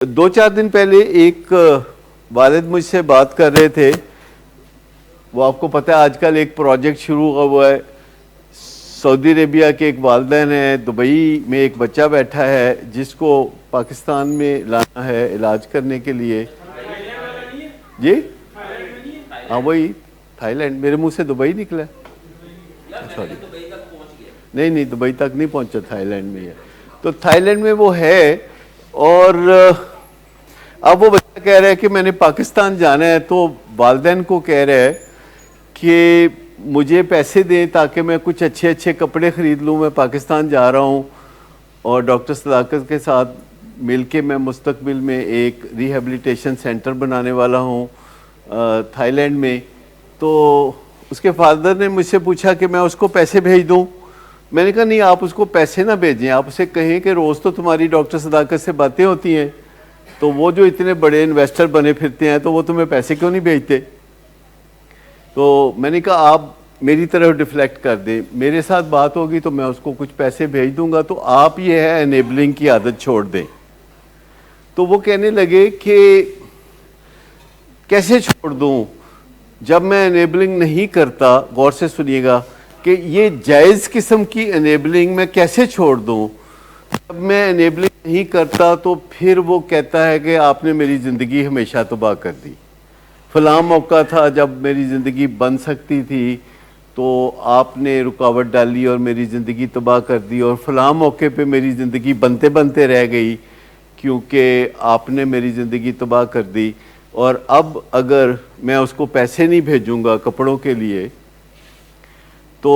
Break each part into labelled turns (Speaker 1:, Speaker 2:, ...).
Speaker 1: دو چار دن پہلے ایک والد مجھ سے بات کر رہے تھے. وہ آپ کو پتہ ہے آج کل ایک پروجیکٹ شروع ہوا ہے. سعودی عربیہ کے ایک والدین ہیں, دبئی میں ایک بچہ بیٹھا ہے جس کو پاکستان میں لانا ہے علاج کرنے کے لیے. جی ہاں وہی تھائی لینڈ, میرے منہ سے دبئی نکلا ہے. سوری نہیں دبئی تک نہیں پہنچا, تھائی لینڈ میں ہے. تو تھائی لینڈ میں وہ ہے اور اب وہ بچہ کہہ رہا ہے کہ میں نے پاکستان جانا ہے. تو والدین کو کہہ رہا ہے کہ مجھے پیسے دیں تاکہ میں کچھ اچھے کپڑے خرید لوں, میں پاکستان جا رہا ہوں اور ڈاکٹر صداقت کے ساتھ مل کے میں مستقبل میں ایک ریہیبلیٹیشن سینٹر بنانے والا ہوں تھائی لینڈ میں. تو اس کے فادر نے مجھ سے پوچھا کہ میں اس کو پیسے بھیج دوں. میں نے کہا نہیں, آپ اس کو پیسے نہ بھیجیں, آپ اسے کہیں کہ روز تو تمہاری ڈاکٹر صداقت سے باتیں ہوتی ہیں, تو وہ جو اتنے بڑے انویسٹر بنے پھرتے ہیں تو وہ تمہیں پیسے کیوں نہیں بھیجتے. تو میں نے کہا آپ میری طرف ڈیفلیکٹ کر دیں, میرے ساتھ بات ہوگی تو میں اس کو کچھ پیسے بھیج دوں گا, تو آپ یہ ہے انیبلنگ کی عادت چھوڑ دیں. تو وہ کہنے لگے کہ کیسے چھوڑ دوں جب میں انیبلنگ نہیں کرتا. غور سے سنیے گا کہ یہ جائز قسم کی انیبلنگ میں کیسے چھوڑ دوں جب میں انیبلنگ نہیں کرتا. تو پھر وہ کہتا ہے کہ آپ نے میری زندگی ہمیشہ تباہ کر دی. فلاں موقع تھا جب میری زندگی بن سکتی تھی تو آپ نے رکاوٹ ڈالی اور میری زندگی تباہ کر دی, اور فلاں موقع پہ میری زندگی بنتے رہ گئی کیونکہ آپ نے میری زندگی تباہ کر دی. اور اب اگر میں اس کو پیسے نہیں بھیجوں گا کپڑوں کے لیے تو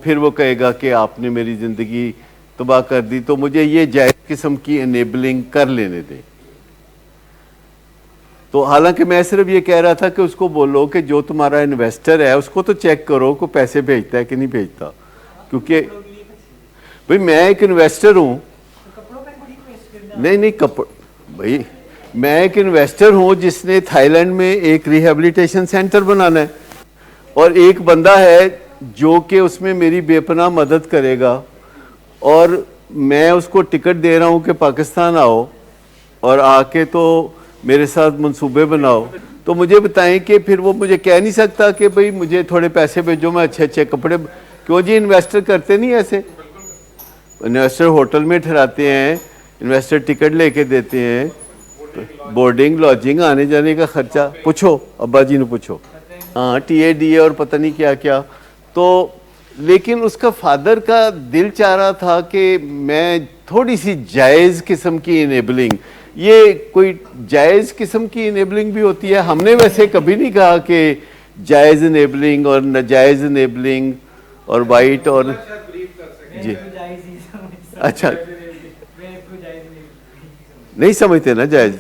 Speaker 1: پھر وہ کہے گا کہ آپ نے میری زندگی تباہ کر دی. تو مجھے یہ جائز قسم کی انیبلنگ کر لینے دیں. تو حالانکہ میں صرف یہ کہہ رہا تھا کہ اس کو بولو کہ جو تمہارا انویسٹر ہے اس کو تو چیک کرو کہ پیسے بھیجتا ہے کہ نہیں بھیجتا, کیونکہ بھئی میں ایک انویسٹر ہوں. نہیں بھئی میں ایک انویسٹر ہوں جس نے تھائی لینڈ میں ایک ریہیبلیٹیشن سینٹر بنانا ہے, اور ایک بندہ ہے جو کہ اس میں میری بے پناہ مدد کرے گا, اور میں اس کو ٹکٹ دے رہا ہوں کہ پاکستان آؤ اور آ کے تو میرے ساتھ منصوبے بناؤ. تو مجھے بتائیں کہ پھر وہ مجھے کہہ نہیں سکتا کہ بھئی مجھے تھوڑے پیسے بھیجو, میں اچھے کپڑے. کیوں جی, انویسٹر کرتے نہیں ایسے. انویسٹر ہوٹل میں ٹھہراتے ہیں, انویسٹر ٹکٹ لے کے دیتے ہیں, بورڈنگ لاجنگ آنے جانے کا خرچہ. پوچھو ابا جی نے پوچھو, ہاں ٹی اے ڈی اے اور پتہ نہیں کیا کیا. تو لیکن اس کا فادر کا دل چاہ رہا تھا کہ میں تھوڑی سی جائز قسم کی انیبلنگ. یہ کوئی جائز قسم کی انیبلنگ بھی ہوتی ہے. ہم نے ویسے کبھی نہیں کہا کہ جائز انیبلنگ اور ناجائز انیبلنگ اور وائٹ اور جی اچھا نہیں سمجھتے نا جائز.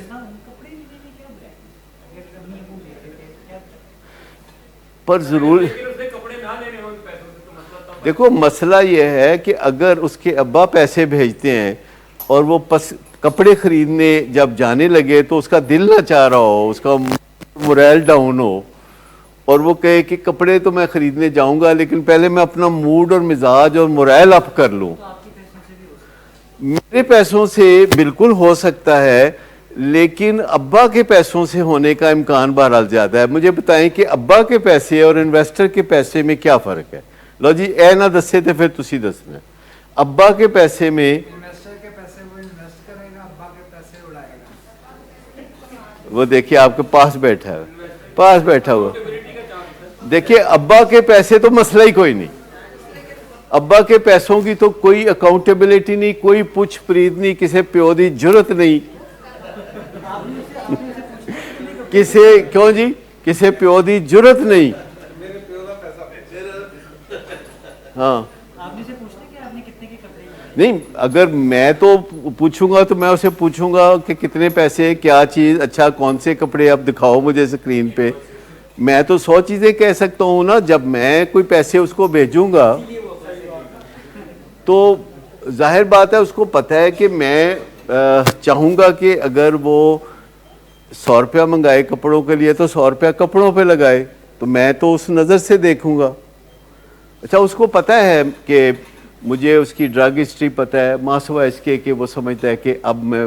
Speaker 1: پر ضرور دیکھو مسئلہ یہ ہے کہ اگر اس کے ابا پیسے بھیجتے ہیں اور وہ کپڑے خریدنے جب جانے لگے تو اس کا دل نہ چاہ رہا ہو, اس کا موریل ڈاؤن ہو, اور وہ کہے کہ کپڑے تو میں خریدنے جاؤں گا لیکن پہلے میں اپنا موڈ اور مزاج اور موریل اپ کر لوں. میرے پیسوں سے بالکل ہو سکتا ہے, لیکن ابا کے پیسوں سے ہونے کا امکان بہرحال زیادہ ہے. مجھے بتائیں کہ ابا کے پیسے اور انویسٹر کے پیسے میں کیا فرق ہے. لو جی اے نہ دسے تو پھر تسی دسنا. ابا کے پیسے میں وہ دیکھیے آپ کے پاس بیٹھا ہوا دیکھیے ابا کے پیسے تو مسئلہ ہی کوئی نہیں. ابا کے پیسوں کی تو کوئی اکاؤنٹیبلٹی نہیں, کوئی پوچھ پرید نہیں, کسے پیو دی جرت نہیں. کیوں جی کسے پیو دی جرت نہیں. ہاں نہیں, اگر میں تو پوچھوں گا تو میں اسے پوچھوں گا کہ کتنے پیسے, کیا چیز, اچھا کون سے کپڑے آپ دکھاؤ مجھے اسکرین پہ. میں تو 100 چیزیں کہہ سکتا ہوں نا. جب میں کوئی پیسے اس کو بھیجوں گا تو ظاہر بات ہے اس کو پتہ ہے کہ میں چاہوں گا کہ اگر وہ 100 روپیہ منگائے کپڑوں کے لیے تو 100 روپیہ کپڑوں پہ لگائے, تو میں تو اس نظر سے دیکھوں گا. اچھا اس کو پتہ ہے کہ مجھے اس کی ڈرگ ہسٹری پتہ ہے, ماں سوا اس کے کہ وہ سمجھتا ہے کہ اب میں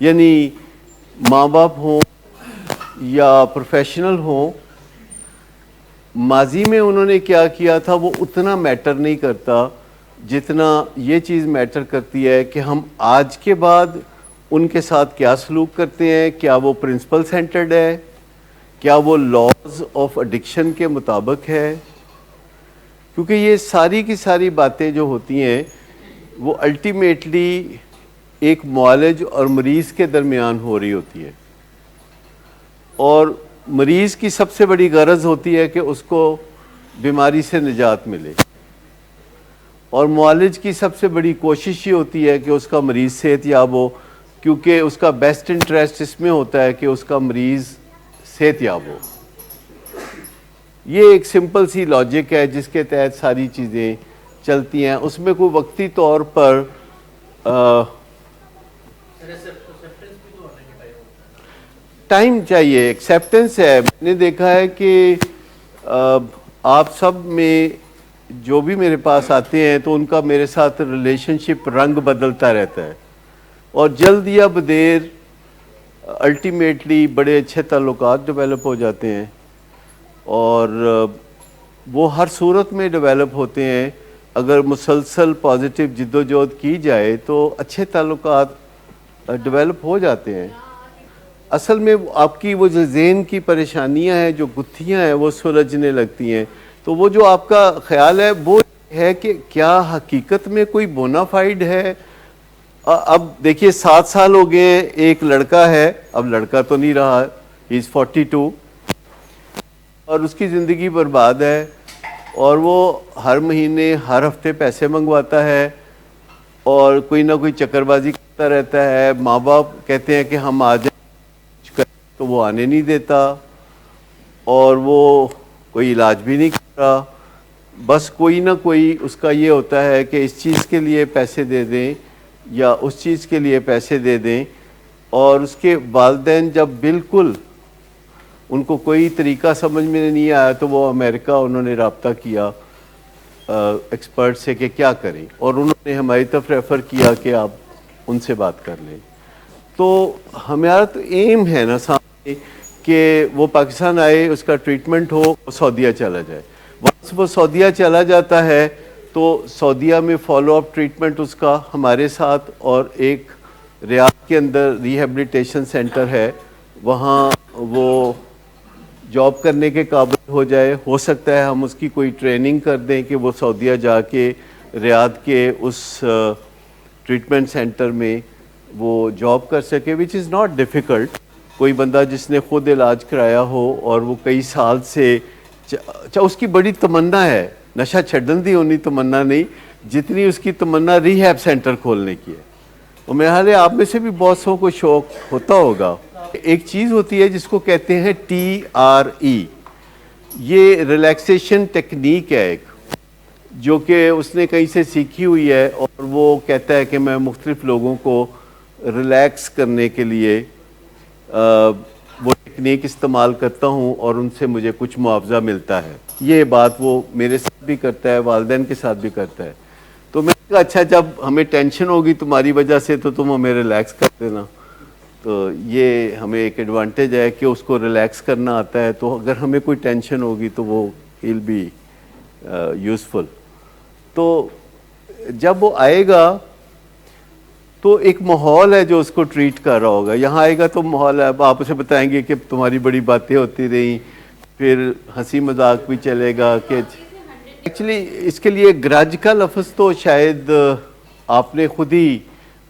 Speaker 1: یعنی ماں باپ ہوں یا پروفیشنل ہوں، ماضی میں انہوں نے کیا کیا تھا وہ اتنا میٹر نہیں کرتا جتنا یہ چیز میٹر کرتی ہے کہ ہم آج کے بعد ان کے ساتھ کیا سلوک کرتے ہیں، کیا وہ پرنسپل سینٹرڈ ہے، کیا وہ لاز آف ایڈکشن کے مطابق ہے. کیونکہ یہ ساری کی ساری باتیں جو ہوتی ہیں وہ الٹیمیٹلی ایک معالج اور مریض کے درمیان ہو رہی ہوتی ہے، اور مریض کی سب سے بڑی غرض ہوتی ہے کہ اس کو بیماری سے نجات ملے، اور معالج کی سب سے بڑی کوشش یہ ہوتی ہے کہ اس کا مریض صحت یاب ہو، کیونکہ اس کا بیسٹ انٹرسٹ اس میں ہوتا ہے کہ اس کا مریض صحت یاب ہو. یہ ایک سمپل سی لاجک ہے جس کے تحت ساری چیزیں چلتی ہیں. اس میں کوئی وقتی طور پر ٹائم چاہیے، ایکسیپٹنس ہے. میں نے دیکھا ہے کہ آپ سب میں جو بھی میرے پاس آتے ہیں تو ان کا میرے ساتھ ریلیشن شپ رنگ بدلتا رہتا ہے، اور جلد یا بدیر الٹیمیٹلی بڑے اچھے تعلقات ڈیولپ ہو جاتے ہیں، اور وہ ہر صورت میں ڈیولپ ہوتے ہیں. اگر مسلسل پازیٹیو جد و جہد کی جائے تو اچھے تعلقات ڈیولپ ہو جاتے ہیں. اصل میں آپ کی وہ جو ذہن کی پریشانیاں ہیں، جو گتھیاں ہیں، وہ سلجھنے لگتی ہیں. تو وہ جو آپ کا خیال ہے وہ ہے کہ کیا حقیقت میں کوئی بونافائیڈ ہے. اب دیکھیے 7 سال ہو گئے ہیں، ایک لڑکا ہے، اب لڑکا تو نہیں رہا، ہی از 42، اور اس کی زندگی برباد ہے، اور وہ ہر مہینے ہر ہفتے پیسے منگواتا ہے اور کوئی نہ کوئی چکر بازی کرتا رہتا ہے. ماں باپ کہتے ہیں کہ ہم آ جائیں تو وہ آنے نہیں دیتا، اور وہ کوئی علاج بھی نہیں کر رہا. بس کوئی نہ کوئی اس کا یہ ہوتا ہے کہ اس چیز کے لیے پیسے دے دیں یا اس چیز کے لیے پیسے دے دیں. اور اس کے والدین جب بالکل ان کو کوئی طریقہ سمجھ میں نہیں آیا تو وہ امریکہ انہوں نے رابطہ کیا ایکسپرٹ سے کہ کیا کریں، اور انہوں نے ہماری طرف ریفر کیا کہ آپ ان سے بات کر لیں. تو ہمارا تو ایم ہے نا سامنے کہ وہ پاکستان آئے، اس کا ٹریٹمنٹ ہو، وہ سعودیہ چلا جائے. ونس وہ سعودیہ چلا جاتا ہے تو سعودیہ میں فالو اپ ٹریٹمنٹ اس کا ہمارے ساتھ، اور ایک ریاض کے اندر ریہیبلیٹیشن سینٹر ہے، وہاں وہ جاب کرنے کے قابل ہو جائے. ہو سکتا ہے ہم اس کی کوئی ٹریننگ کر دیں کہ وہ سعودیہ جا کے ریاض کے اس ٹریٹمنٹ سینٹر میں وہ جاب کر سکے، وچ از ناٹ ڈیفیکلٹ. کوئی بندہ جس نے خود علاج کرایا ہو اور وہ کئی سال سے اس کی بڑی تمنا ہے، نشہ چھڈن دی ہونی تمنا نہیں جتنی اس کی تمنا ریہیب سینٹر کھولنے کی ہے. اور میرا خیال ہے آپ میں سے بھی بہت سو کو شوق ہوتا ہوگا. ایک چیز ہوتی ہے جس کو کہتے ہیں TRE، یہ ریلیکسیشن ٹیکنیک ہے ایک، جو کہ اس نے کہیں سے سیکھی ہوئی ہے، اور وہ کہتا ہے کہ میں مختلف لوگوں کو ریلیکس کرنے کے لیے وہ ٹیکنیک استعمال کرتا ہوں اور ان سے مجھے کچھ معاوضہ ملتا ہے. یہ بات وہ میرے ساتھ بھی کرتا ہے، والدین کے ساتھ بھی کرتا ہے. تو میں نے کہا اچھا جب ہمیں ٹینشن ہوگی تمہاری وجہ سے تو تم ہمیں ریلیکس کر دینا. تو یہ ہمیں ایک ایڈوانٹیج ہے کہ اس کو ریلیکس کرنا آتا ہے، تو اگر ہمیں کوئی ٹینشن ہوگی تو وہ ول بی یوزفل. تو جب وہ آئے گا تو ایک ماحول ہے جو اس کو ٹریٹ کر رہا ہوگا. یہاں آئے گا تو ماحول ہے، آپ اسے بتائیں گے کہ تمہاری بڑی باتیں ہوتی رہیں، پھر ہنسی مذاق بھی چلے گا. کہ ایکچولی اس کے لیے گرج کا لفظ تو شاید آپ نے خود ہی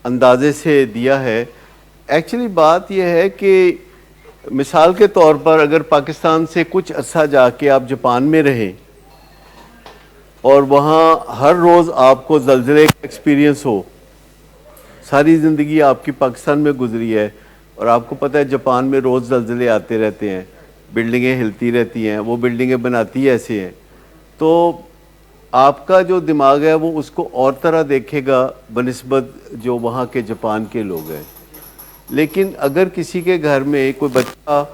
Speaker 1: اندازے سے دیا ہے. ایکچولی بات یہ ہے کہ مثال کے طور پر اگر پاکستان سے کچھ عرصہ جا کے آپ جاپان میں رہیں اور وہاں ہر روز آپ کو زلزلے کا ایکسپیرینس ہو، ساری زندگی آپ کی پاکستان میں گزری ہے اور آپ کو پتہ ہے جاپان میں روز زلزلے آتے رہتے ہیں، بلڈنگیں ہلتی رہتی ہیں، وہ بلڈنگیں بناتی ایسے ہیں، تو آپ کا جو دماغ ہے وہ اس کو اور طرح دیکھے گا بنسبت جو وہاں کے جاپان کے لوگ ہیں. لیکن اگر کسی کے گھر میں کوئی بچہ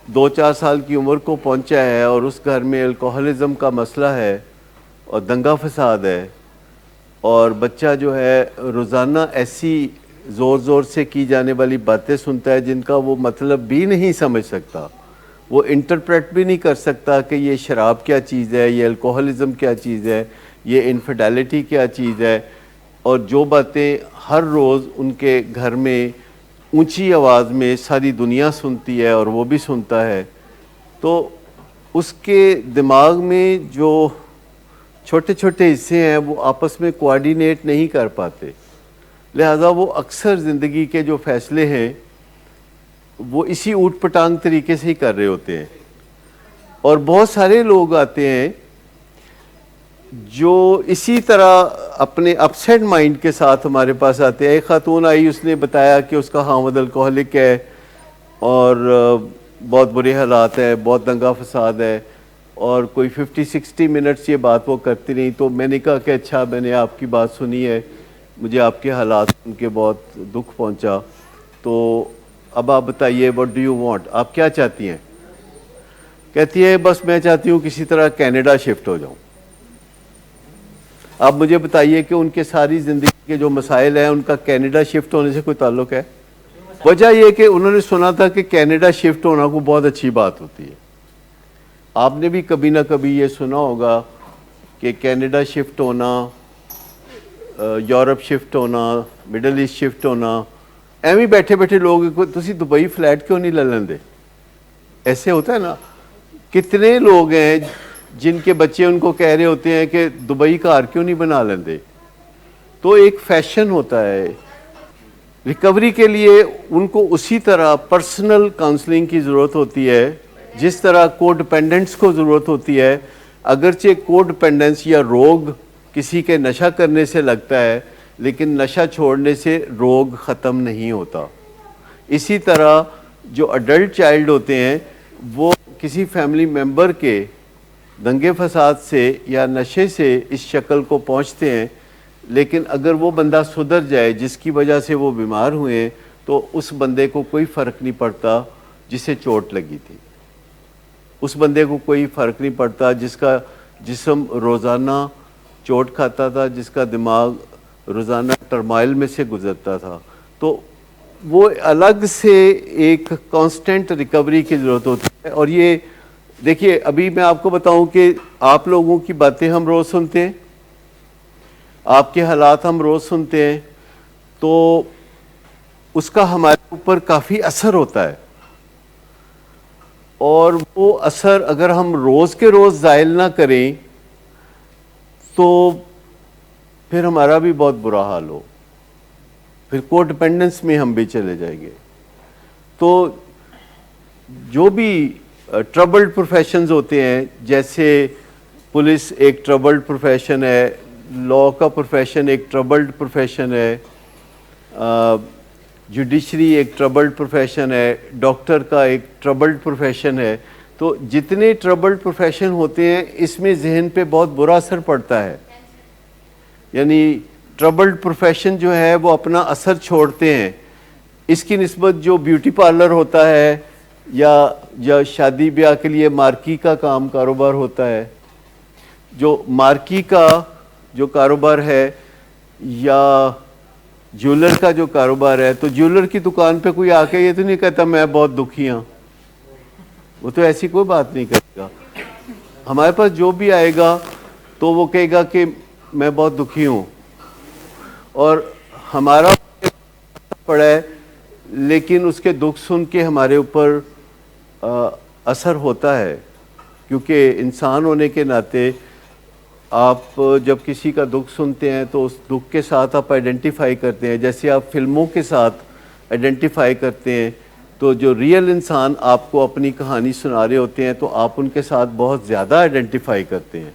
Speaker 1: 2-4 سال کی عمر کو پہنچا ہے اور اس گھر میں الکوہلزم کا مسئلہ ہے اور دنگا فساد ہے، اور بچہ جو ہے روزانہ ایسی زور زور سے کی جانے والی باتیں سنتا ہے جن کا وہ مطلب بھی نہیں سمجھ سکتا، وہ انٹرپریٹ بھی نہیں کر سکتا کہ یہ شراب کیا چیز ہے، یہ الکوہلزم کیا چیز ہے، یہ انفیڈیلٹی کیا چیز ہے، اور جو باتیں ہر روز ان کے گھر میں اونچی آواز میں ساری دنیا سنتی ہے اور وہ بھی سنتا ہے، تو اس کے دماغ میں جو چھوٹے چھوٹے حصے ہیں وہ آپس میں کوآرڈینیٹ نہیں کر پاتے، لہٰذا وہ اکثر زندگی کے جو فیصلے ہیں وہ اسی اوٹ پٹانگ طریقے سے ہی کر رہے ہوتے ہیں۔ اور بہت سارے لوگ آتے ہیں جو اسی طرح اپنے اپسیٹ مائنڈ کے ساتھ ہمارے پاس آتے ہیں۔ ایک خاتون آئی، اس نے بتایا کہ اس کا خاوند الکوہلک ہے اور بہت برے حالات ہیں، بہت دنگا فساد ہے، اور کوئی 50-60 منٹس یہ بات وہ کرتی رہی۔ تو میں نے کہا کہ اچھا، میں نے آپ کی بات سنی ہے، مجھے آپ کے حالات سن کے بہت دکھ پہنچا، تو اب آپ بتائیے what do you want، آپ کیا چاہتی ہیں؟ کہتی ہے بس میں چاہتی ہوں کسی طرح کینیڈا شفٹ ہو جاؤں۔ آپ مجھے بتائیے کہ ان کے ساری زندگی کے جو مسائل ہیں ان کا کینیڈا شفٹ ہونے سے کوئی تعلق ہے؟ وجہ یہ کہ انہوں نے سنا تھا کہ کینیڈا شفٹ ہونا کو بہت اچھی بات ہوتی ہے۔ آپ نے بھی کبھی نہ کبھی یہ سنا ہوگا کہ کینیڈا شفٹ ہونا، یورپ شفٹ ہونا، مڈل ایسٹ شفٹ ہونا، ایویں بیٹھے بیٹھے لوگ تسی دبئی فلیٹ کیوں نہیں لے لیندے؟ ایسے ہوتا ہے نا، کتنے لوگ ہیں جن کے بچے ان کو کہہ رہے ہوتے ہیں کہ دبئی کار کیوں نہیں بنا لیندے؟ تو ایک فیشن ہوتا ہے۔ ریکوری کے لیے ان کو اسی طرح پرسنل کاؤنسلنگ کی ضرورت ہوتی ہے جس طرح کو ڈپینڈنٹس کو ضرورت ہوتی ہے۔ اگرچہ کو ڈپینڈنس یا روگ کسی کے نشہ کرنے سے لگتا ہے، لیکن نشہ چھوڑنے سے روگ ختم نہیں ہوتا۔ اسی طرح جو اڈلٹ چائلڈ ہوتے ہیں وہ کسی فیملی ممبر کے دنگے فساد سے یا نشے سے اس شکل کو پہنچتے ہیں، لیکن اگر وہ بندہ سدھر جائے جس کی وجہ سے وہ بیمار ہوئے تو اس بندے کو کوئی فرق نہیں پڑتا جسے چوٹ لگی تھی، اس بندے کو کوئی فرق نہیں پڑتا جس کا جسم روزانہ چوٹ کھاتا تھا، جس کا دماغ روزانہ ٹرمائل میں سے گزرتا تھا۔ تو وہ الگ سے ایک کانسٹنٹ ریکوری کی ضرورت ہوتی ہے۔ اور یہ دیکھیے، ابھی میں آپ کو بتاؤں کہ آپ لوگوں کی باتیں ہم روز سنتے ہیں، آپ کے حالات ہم روز سنتے ہیں، تو اس کا ہمارے اوپر کافی اثر ہوتا ہے، اور وہ اثر اگر ہم روز کے روز زائل نہ کریں تو پھر ہمارا بھی بہت برا حال ہو، پھر کو ڈپینڈنس میں ہم بھی چلے جائیں گے۔ تو جو بھی ٹربلڈ پروفیشنز ہوتے ہیں، جیسے پولیس ایک ٹربلڈ پروفیشن ہے، لاء کا پروفیشن ایک ٹربلڈ پروفیشن ہے، جوڈیشری ایک ٹربلڈ پروفیشن ہے، ڈاکٹر کا ایک ٹربلڈ پروفیشن ہے، تو جتنے ٹربلڈ پروفیشن ہوتے ہیں اس میں ذہن پہ بہت برا اثر پڑتا ہے۔ یعنی ٹربلڈ پروفیشن جو ہے وہ اپنا اثر چھوڑتے ہیں۔ اس کی نسبت جو بیوٹی پارلر ہوتا ہے یا شادی بیاہ کے لیے مارکی کا کام کاروبار ہوتا ہے، جو مارکی کا جو کاروبار ہے یا جیولر کا جو کاروبار ہے، تو جیولر کی دکان پہ کوئی آ کے یہ تو نہیں کہتا میں بہت دکھی ہوں، وہ تو ایسی کوئی بات نہیں کرے گا۔ ہمارے پاس جو بھی آئے گا تو وہ کہے گا کہ میں بہت دکھی ہوں، اور ہمارا پڑا ہے، لیکن اس کے دکھ سن کے ہمارے اوپر اثر ہوتا ہے، کیونکہ انسان ہونے کے ناطے آپ جب کسی کا دکھ سنتے ہیں تو اس دکھ کے ساتھ آپ آئیڈینٹیفائی کرتے ہیں، جیسے آپ فلموں کے ساتھ آئیڈینٹیفائی کرتے ہیں، تو جو ریئل انسان آپ کو اپنی کہانی سنا رہے ہوتے ہیں تو آپ ان کے ساتھ بہت زیادہ آئیڈینٹیفائی کرتے ہیں۔